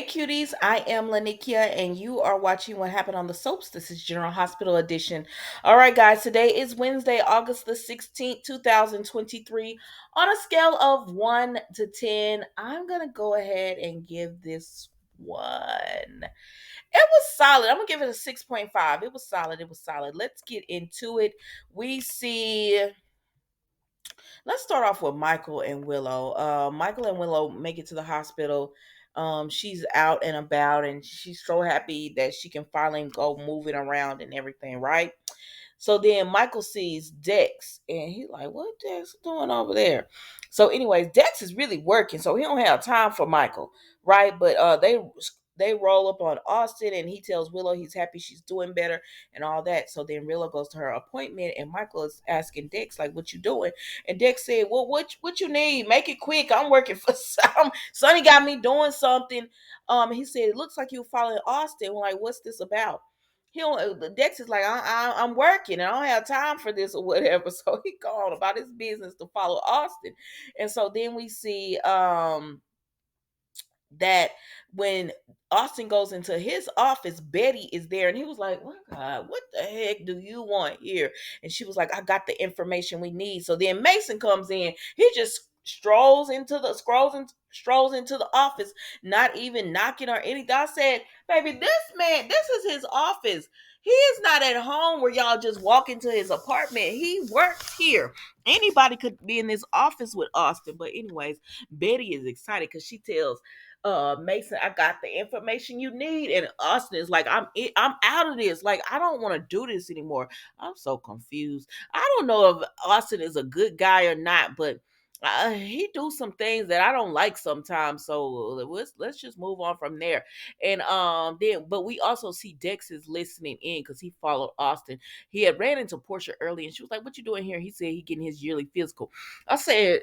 cuties, I am Lanikia, and you are watching What Happened on the Soaps. This is General Hospital Edition. All right, guys, today is Wednesday, August the 16th, 2023. On a scale of 1 to 10, I'm going to go ahead and give this one. It was solid. I'm going to give it a 6.5. It was solid. It was solid. Let's get into it. We see. Let's start off with Michael and Willow. Michael and Willow make it to the hospital. She's out and about, and she's so happy that she can finally go moving around and everything, right? So then Michael sees Dex, and he's like, "What Dex doing over there?" So, anyways, Dex is really working, so he don't have time for Michael, right? But they roll up on Austin, and he tells Willow he's happy she's doing better and all that. So then Willow goes to her appointment, and Michael is asking Dex like, "What you doing?" And Dex said, "Well, what you need? Make it quick. I'm working for some. Sonny got me doing something." He said, "It looks like you following Austin." We're like, "What's this about?" He don't. The Dex is like, I'm working and I don't have time for this or whatever. So he gone about his business to follow Austin. And so then we see that when Austin goes into his office, Betty is there, and he was like, "What God, what the heck do you want here?" And she was like, "I got the information we need." So then Mason comes in. He just strolls into the office, not even knocking or anything. I said, "Baby, this man, this is his office. He is not at home where y'all just walk into his apartment. He works here. Anybody could be in this office with Austin." But anyways, Betty is excited because she tells Mason, "I got the information you need." And Austin is like, I'm out of this. Like, I don't want to do this anymore." I'm so confused. I don't know if Austin is a good guy or not, but he do some things that I don't like sometimes. So let's just move on from there. And then, but we also see Dex is listening in because he followed Austin. He had ran into Portia early, and she was like, "What you doing here?" He said he getting his yearly physical. I said,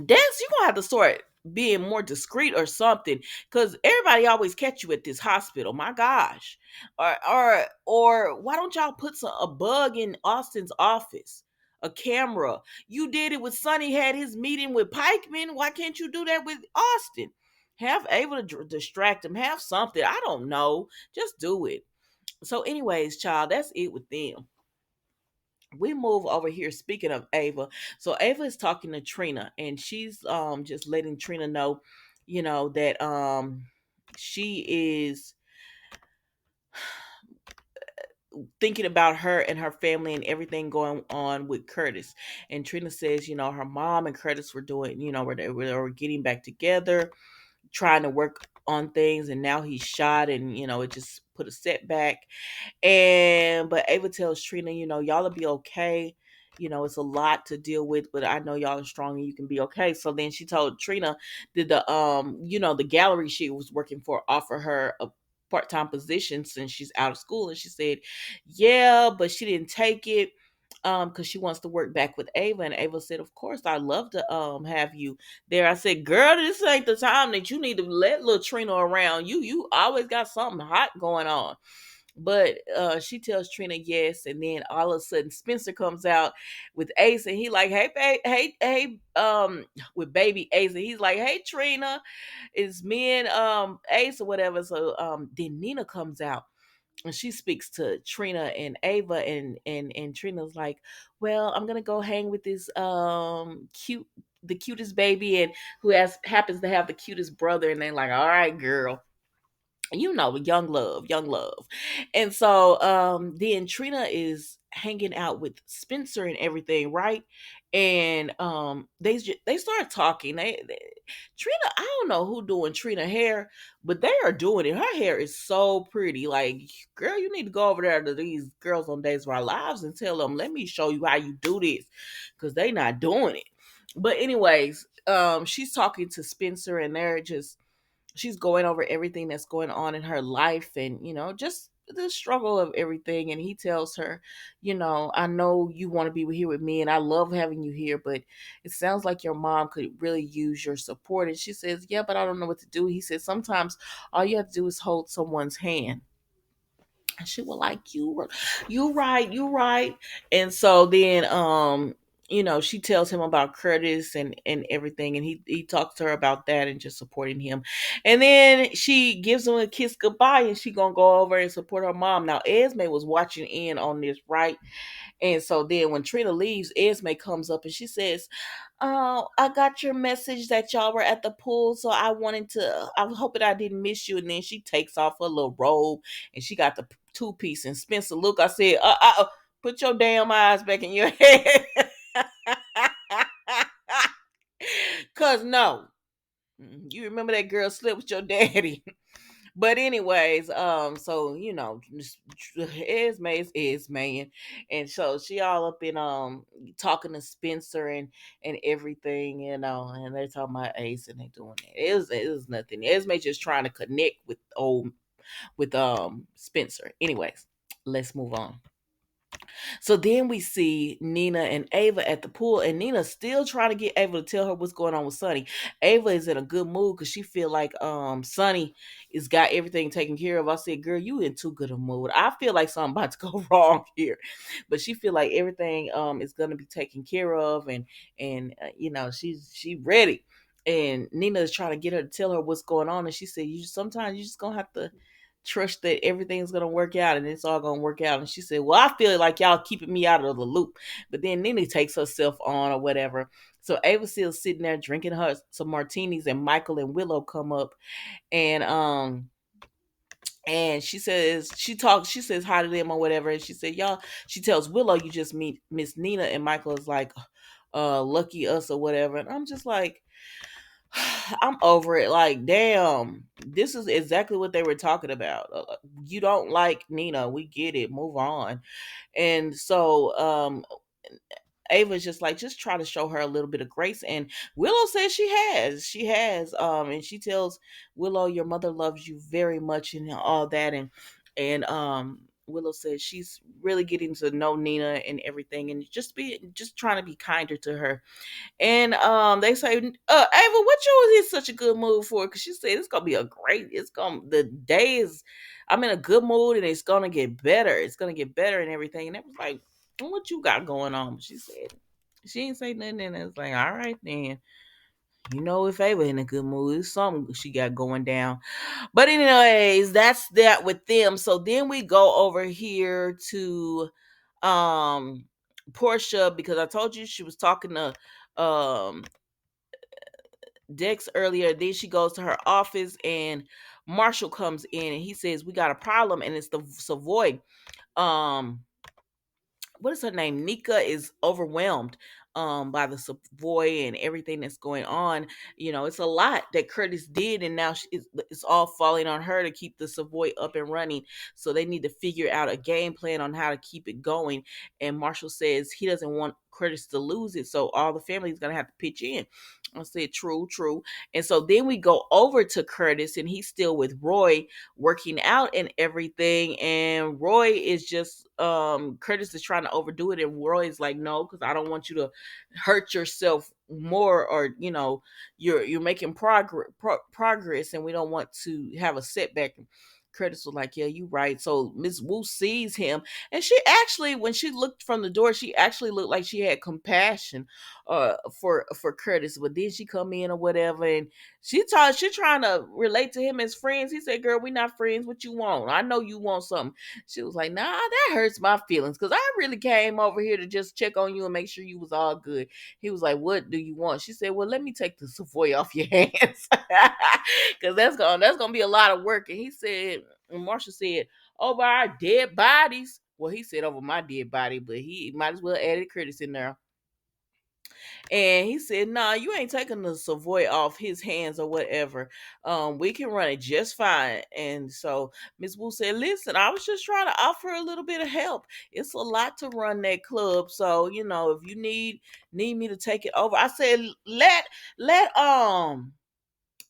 Dex, you gonna have to start being more discreet or something, because everybody always catch you at this hospital. My gosh, or why don't y'all put a bug in Austin's office, a camera? You did it with Sonny, had his meeting with Pikeman. Why can't you do that with Austin? Have Ava to distract him. Have something. I don't know. Just do it. So, anyways, child, that's it with them. We move over here. Speaking of Ava, so Ava is talking to Trina, and she's just letting Trina know, that she is thinking about her and her family and everything going on with Curtis. And Trina says, her mom and Curtis were doing, where they were getting back together, trying to work on things, and now he's shot, and it just put a setback. And but Ava tells Trina, y'all will be okay. It's a lot to deal with, but I know y'all are strong and you can be okay. So then she told Trina that the gallery she was working for offer her a part-time position since she's out of school. And she said, "Yeah, but she didn't take it because she wants to work back with Ava." And Ava said, "Of course, I'd love to have you there." I said, "Girl, this ain't the time that you need to let little Trina around. You always got something hot going on." But she tells Trina yes, and then all of a sudden Spencer comes out with Ace, and he like, "Hey, hey, with baby Ace," and he's like, "Hey, Trina, it's me and Ace or whatever." So then Nina comes out, and she speaks to Trina and Ava, and Trina's like, "Well, I'm gonna go hang with this the cutest baby, and who happens to have the cutest brother." And they're like, "All right, girl." Young love, young love. And so then Trina is hanging out with Spencer and everything, right? And they start talking. Trina, I don't know who doing Trina hair, but they are doing it. Her hair is so pretty. Like, girl, you need to go over there to these girls on Days of Our Lives and tell them, "Let me show you how you do this," because they not doing it. But anyways, she's talking to Spencer, and she's going over everything that's going on in her life, and just the struggle of everything. And he tells her, "I know you want to be here with me, and I love having you here, but it sounds like your mom could really use your support." And she says, "Yeah, but I don't know what to do." He says, "Sometimes all you have to do is hold someone's hand." And she was like, you right, you right." And so then she tells him about Curtis and everything, and he talks to her about that and just supporting him. And then she gives him a kiss goodbye, and she gonna go over and support her mom. Now Esme was watching in on this, right? And so then when Trina leaves, Esme comes up and she says, "Oh, I got your message that y'all were at the pool, so I was hoping I didn't miss you." And then she takes off her little robe and she got the two piece. And Spencer, look, I said, put your damn eyes back in your head. Cause no, you remember that girl slept with your daddy. But anyways, so Esme is Esme, and so she all up in talking to Spencer and everything, and they're talking about Ace and they doing that. It was nothing. Esme just trying to connect with Spencer. Anyways, let's move on. So then we see Nina and Ava at the pool, and Nina's still trying to get Ava to tell her what's going on with Sonny. Ava is in a good mood because she feel like Sonny is got everything taken care of. I said, "Girl, you in too good a mood. I feel like something about to go wrong here," but she feel like everything is gonna be taken care of, and she ready. And Nina is trying to get her to tell her what's going on, and she said, "You sometimes you just gonna have to trust that everything's gonna work out and it's all gonna work out." And she said, "Well, I feel like y'all keeping me out of the loop." But then Nene takes herself on or whatever. So Ava's still sitting there drinking her some martinis, and Michael and Willow come up, and she says hi to them or whatever, and she said, "Y'all," she tells Willow, "You just meet Miss Nina," and Michael is like, "Lucky us," or whatever. And I'm just like, I'm over it. Like, damn, this is exactly what they were talking about. You don't like Nina. We get it. Move on. And so, Ava's just like, just try to show her a little bit of grace. And Willow says she has. She has. And she tells Willow, "Your mother loves you very much," and all that. And Willow says she's really getting to know Nina and everything, and just trying to be kinder to her. And they say, "Ava, what you was in such a good mood for?" Because she said it's gonna be the day is, I'm in a good mood and it's gonna get better. It's gonna get better and everything. And it was like, "What you got going on?" She said she didn't say nothing, and it's like, all right then. If Ava in a good mood, it's something she got going down. But anyways, that's that with them. So then we go over here to um Portia, because I told you she was talking to um Dex earlier. Then she goes to her office and Marshall comes in and he says, "We got a problem," and it's the Savoy. Um what is her name? Nika is overwhelmed by the Savoy and everything that's going on. It's a lot that Curtis did, and now it's all falling on her to keep the Savoy up and running. So they need to figure out a game plan on how to keep it going. And Marshall says he doesn't want Curtis to lose it, so all the family is gonna have to pitch in. I said, "True, true." And so then we go over to Curtis, and he's still with Roy, working out and everything. And Roy is just Curtis is trying to overdo it, and Roy is like, "No, because I don't want you to hurt yourself more, or you're making progress, and we don't want to have a setback." Curtis was like, "Yeah, you right." So Miss Wu sees him, and she actually, when she looked from the door, she actually looked like she had compassion for Curtis. But then she come in or whatever, and she trying to relate to him as friends. He said, "Girl, we not friends. What you want? I know you want something." She was like, "Nah, that hurts my feelings, because I really came over here to just check on you and make sure you was all good." He was like, "What do you want?" She said, "Well, let me take the Savoy off your hands." Because that's gonna be a lot of work. And he said, and Marshall said, "Over our dead bodies." Well, he said over my dead body, but he might as well added Curtis in there. And he said, "Nah, you ain't taking the Savoy off his hands or whatever. We can run it just fine." And so Miss Wu said, "Listen, I was just trying to offer a little bit of help. It's a lot to run that club. So, if you need me to take it over." I said, let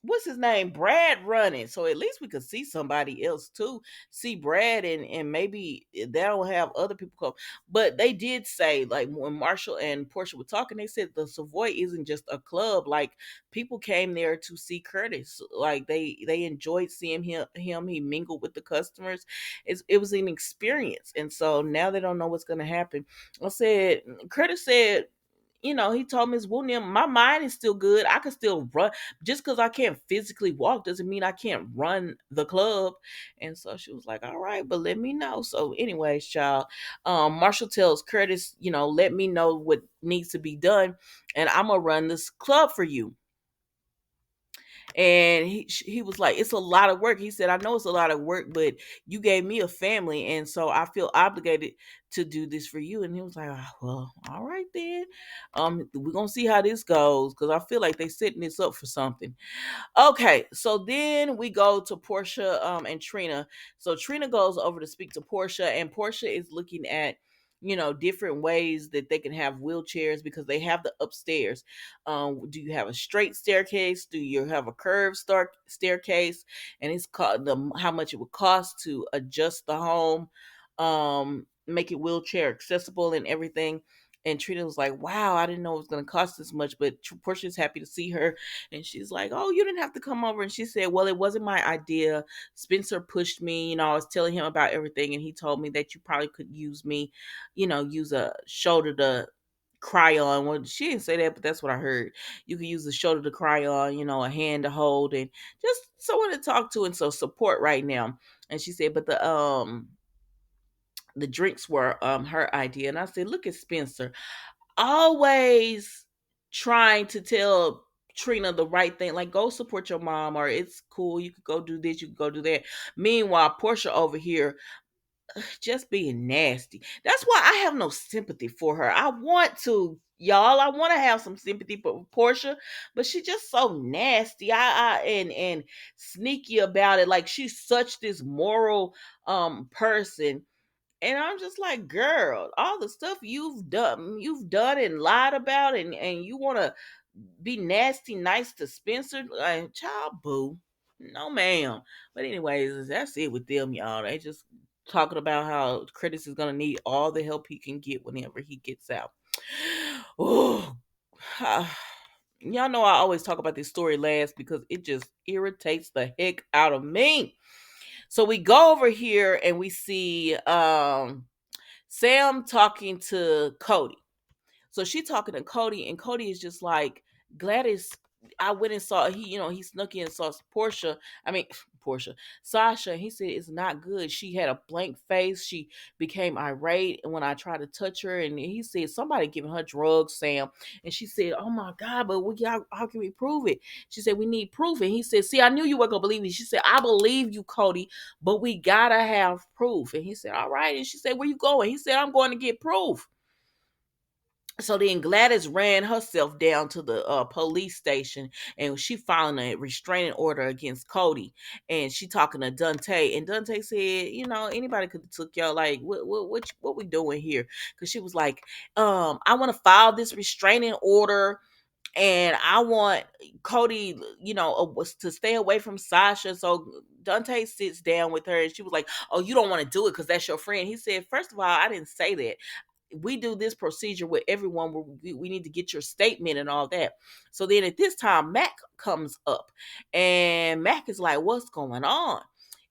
what's his name, Brad, running, so at least we could see somebody else too, see Brad, and maybe they'll have other people come. But they did say, like, when Marshall and Portia were talking, they said the Savoy isn't just a club. Like, people came there to see Curtis. Like, they enjoyed seeing him. He mingled with the customers. It was an experience. And so now they don't know what's going to happen. I said, Curtis said he told Miss William, my mind is still good. I can still run. Just because I can't physically walk doesn't mean I can't run the club. And so she was like, all right, but let me know. So, anyways, child, Marshall tells Curtis, let me know what needs to be done, and I'm gonna run this club for you. And he was like, it's a lot of work. He said, I know it's a lot of work, but you gave me a family, and so I feel obligated to do this for you. And he was like, "Ah, well, all right then. We're gonna see how this goes, because I feel like they setting this up for something." Okay, so then we go to Portia and Trina. So Trina goes over to speak to Portia, and Portia is looking at different ways that they can have wheelchairs, because they have the upstairs. Do you have a straight staircase? Do you have a curved staircase? And it's called how much it would cost to adjust the home, make it wheelchair accessible and everything. And Trina was like, wow, I didn't know it was going to cost this much. But Portia's happy to see her. And she's like, oh, you didn't have to come over. And she said, well, it wasn't my idea. Spencer pushed me. I was telling him about everything. And he told me that you probably could use me, use a shoulder to cry on. Well, she didn't say that, but that's what I heard. You could use a shoulder to cry on, a hand to hold, and just someone to talk to, and so support right now. And she said, but the drinks were her idea. And I said, look at Spencer, always trying to tell Trina the right thing, like go support your mom, or it's cool, you could go do this, you could go do that. Meanwhile, Portia over here just being nasty. That's why I have no sympathy for her. I want to, y'all. I want to have some sympathy for Portia, but she just so nasty. And sneaky about it. Like she's such this moral person. And I'm just like, girl, all the stuff you've done and lied about, and you want to be nasty nice to Spencer, like, child, boo, no ma'am. But anyways, that's it with them, y'all. They just talking about how Curtis is gonna need all the help he can get whenever he gets out. Oh, y'all know I always talk about this story last because it just irritates the heck out of me. So we go over here and we see Sam talking to Cody. So she talking to Cody, and Cody is just like, Gladys, I went and saw he snuck in and saw Portia. I mean Portia, Sasha. He said it's not good. She had a blank face. She became irate, and when I tried to touch her, and he said somebody giving her drugs, Sam. And she said, "Oh my God, but how can we prove it?" She said, "We need proof." And he said, "See, I knew you weren't gonna believe me." She said, "I believe you, Cody, but we gotta have proof." And he said, "All right." And she said, "Where you going?" He said, "I'm going to get proof." So then Gladys ran herself down to the police station, and she filed a restraining order against Cody. And she talking to Dante, and Dante said, anybody could have took y'all. Like, what we doing here? Because she was like, I want to file this restraining order, and I want Cody, was to stay away from Sasha. So Dante sits down with her, and she was like, "Oh, you don't want to do it because that's your friend." He said, "First of all, I didn't say that. We do this procedure with everyone where we need to get your statement and all that." So then at this time, Mac comes up, and Mac is like, "What's going on?"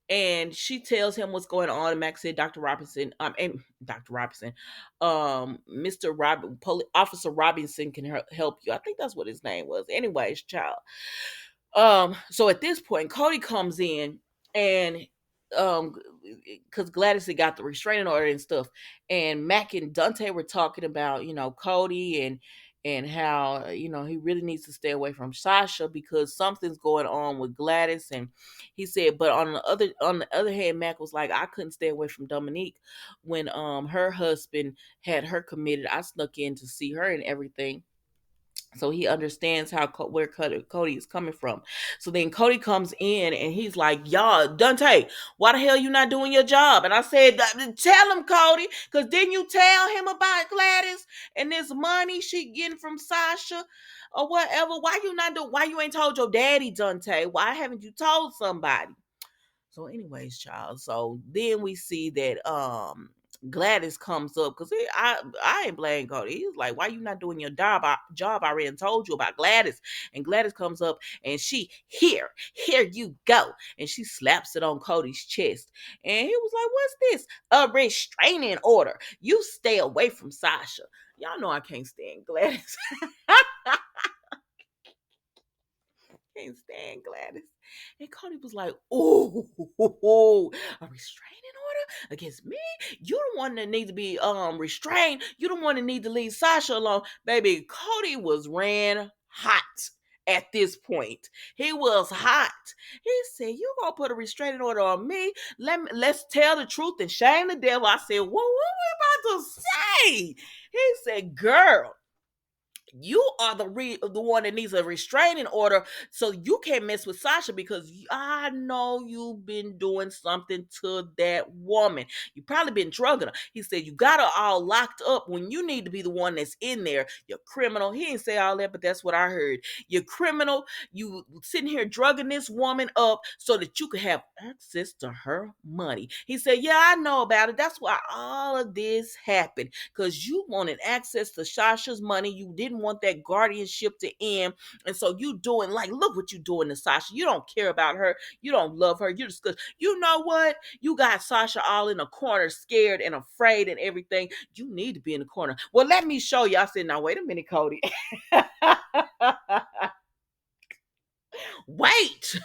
And she tells him what's going on. And Mac said, "Dr. Robinson, and Dr. Robinson, Mr. Officer Robinson can help you." I think that's what his name was. Anyways, child. So at this point, Cody comes in, and um because Gladys had got the restraining order and stuff, and Mac and Dante were talking about, Cody, and how, he really needs to stay away from Sasha because something's going on with Gladys. And he said, but on the other hand, Mac was like, I couldn't stay away from Dominique when her husband had her committed. I snuck in to see her and everything. So he understands where Cody is coming from. So then Cody comes in, and he's like, "Y'all, Dante, why the hell you not doing your job?" And I said, "Tell him, Cody, because didn't you tell him about Gladys and this money she getting from Sasha or whatever? Why you not do? Why you ain't told your daddy, Dante? Why haven't you told somebody?" So, anyways, child. So then we see that Gladys comes up because I ain't blaming Cody. He's like, "Why you not doing your job? I already told you about Gladys." And Gladys comes up and she, here you go, and she slaps it on Cody's chest. And he was like, "What's this? A restraining order. You stay away from Sasha." Y'all know I can't stand Gladys. Can't stand Gladys. And Cody was like, "Oh, a restraining order against me? You the one that needs to be restrained. You the one that need to leave Sasha alone." Baby, Cody was ran hot at this point. He was hot. He said, "You gonna put a restraining order on me? Let's tell the truth and shame the devil." I said, "What we about to say?" He said, "Girl, you are the one that needs a restraining order, so you can't mess with Sasha because I know you've been doing something to that woman. You probably been drugging her." He said, "You got her all locked up when you need to be the one that's in there. You're criminal." He didn't say all that, but that's what I heard. "You're criminal. You sitting here drugging this woman up so that you could have access to her money." He said, "Yeah, I know about it. That's why all of this happened, because you wanted access to Sasha's money. You didn't want that guardianship to end. And so you doing, like, look what you doing to Sasha. You don't care about her. You don't love her. You just, you know what? You got Sasha all in a corner, scared and afraid and everything. You need to be in the corner. Well, let me show you." I said, "Now, wait a minute, Cody." Wait.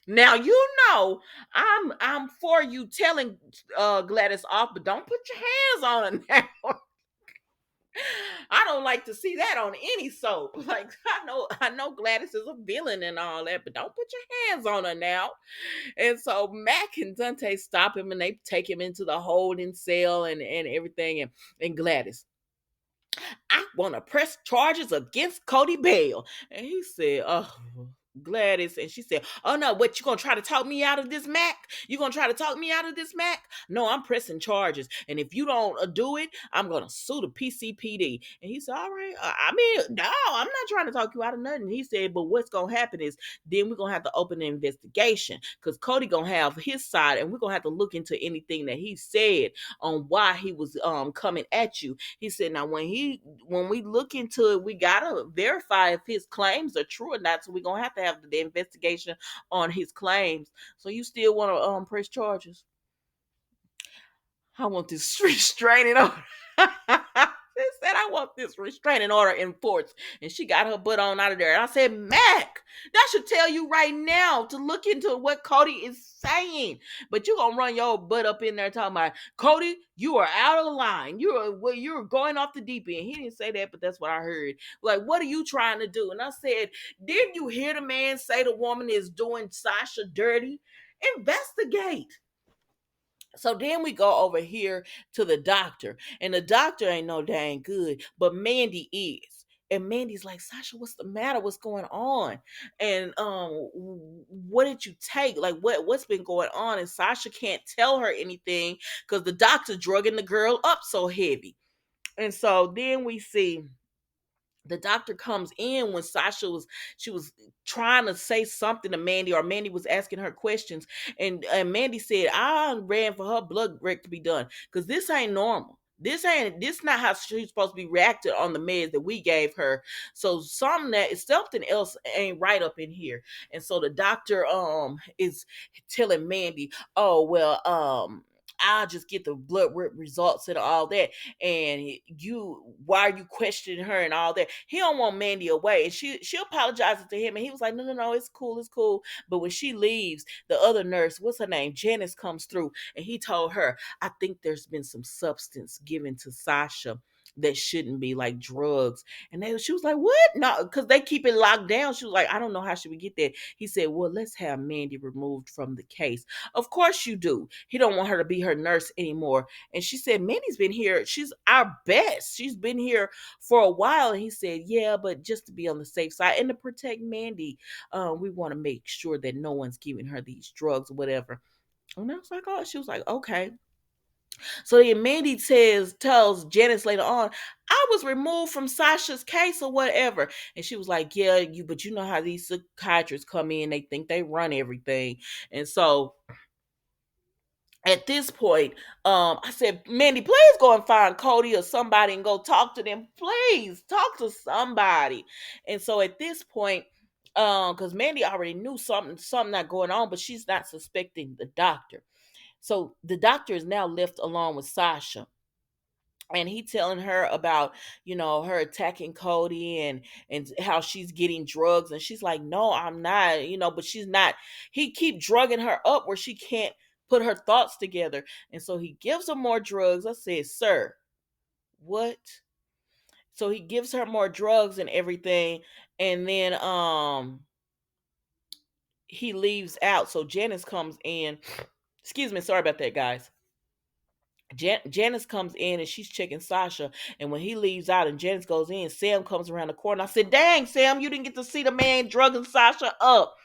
Now, you know I'm for you telling Gladys off, but don't put your hands on her now. I don't like to see that on any soap. Like, I know Gladys is a villain and all that, but don't put your hands on her now. And so Mac and Dante stop him and they take him into the holding cell and everything. And Gladys, "I want to press charges against Cody Bale." And he said, "Oh, Gladys." And she said, "Oh no, what, you gonna try to talk me out of this, Mac? You gonna try to talk me out of this, Mac? No, I'm pressing charges. And if you don't do it, I'm gonna sue the PCPD." And he said, "All right. I mean, no, I'm not trying to talk you out of nothing." He said, "But what's gonna happen is then we're gonna have to open an investigation because Cody gonna have his side, and we're gonna have to look into anything that he said on why he was coming at you." He said, "Now when we look into it, we gotta verify if his claims are true or not. So we're gonna have the investigation on his claims. So you still want to press charges?" "I want this restraining order." She said, "I want this restraining order enforced." And she got her butt on out of there. And I said, "Mac, that should tell you right now to look into what Cody is saying. But you gonna run your butt up in there talking about, Cody, you are out of line. You're going off the deep end." He didn't say that, but that's what I heard. Like, "What are you trying to do?" And I said, "Didn't you hear the man say the woman is doing Sasha dirty? Investigate." So then we go over here to the doctor, and the doctor ain't no dang good, but Mandy is. And Mandy's like, "Sasha, what's the matter? What's going on? And what did you take? Like, what's been going on?" And Sasha can't tell her anything because the doctor drugging the girl up so heavy. And so then we see the doctor comes in when she was trying to say something to Mandy, or Mandy was asking her questions, and Mandy said, "I ran for her blood work to be done because this ain't normal. This not how she's supposed to be reacted on the meds that we gave her. So something else ain't right up in here." And so the doctor is telling Mandy, "Oh well, I'll just get the blood work results and all that. And why are you questioning her and all that?" He don't want Mandy away, and she apologizes to him, and he was like, "No, it's cool, it's cool." But when she leaves, the other nurse, what's her name, Janice, comes through, and he told her, "I think there's been some substance given to Sasha that shouldn't be, like drugs." And she was like, "What?" No, because they keep it locked down. She was like, "I don't know how should we get that." He said, "Well, let's have Mandy removed from the case." "Of course you do." He don't want her to be her nurse anymore. And she said, "Mandy's been here. She's our best. She's been here for a while." And he said, "Yeah, but just to be on the safe side and to protect Mandy, we want to make sure that no one's giving her these drugs or whatever." And I was like, "Oh," she was like, "Okay." So then Mandy tells Janice later on, "I was removed from Sasha's case or whatever." And she was like, "Yeah, but you know how these psychiatrists come in, they think they run everything." And so At this point, I said, Mandy, please go and find Cody or somebody and go talk to them. Please talk to somebody. And so at this point, because Mandy already knew something not going on, but she's not suspecting the doctor. So the doctor is now left alone with Sasha, and he telling her about, her attacking Cody, and how she's getting drugs, and she's like, no, I'm not, but she's not. He keep drugging her up where she can't put her thoughts together, and so he gives her more drugs. I said, sir, what? So he gives her more drugs and everything, and then he leaves out. So Janice comes in. Excuse me, sorry about that, guys. Janice comes in and she's checking Sasha. And when he leaves out and Janice goes in, Sam comes around the corner. I said, dang, Sam, you didn't get to see the man drugging Sasha up.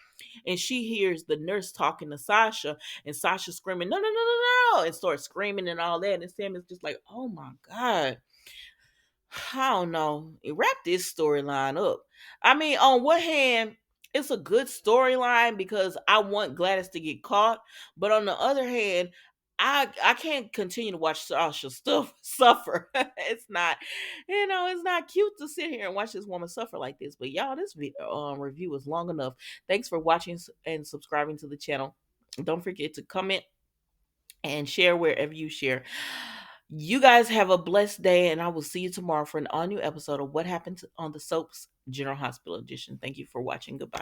And she hears the nurse talking to Sasha, and Sasha screaming, no, no, no, no, no, and starts screaming and all that. And Sam is just like, oh my God. I don't know. Wrap this storyline up. I mean, on one hand, it's a good storyline because I want Gladys to get caught, but on the other hand, I can't continue to watch Sasha stuff suffer. It's not cute to sit here and watch this woman suffer like this. But y'all, this review is long enough. Thanks for watching and subscribing to the channel. Don't forget to comment and share wherever you share. You guys have a blessed day, and I will see you tomorrow for an all new episode of What Happened on the Soaps General Hospital Edition. Thank you for watching. Goodbye.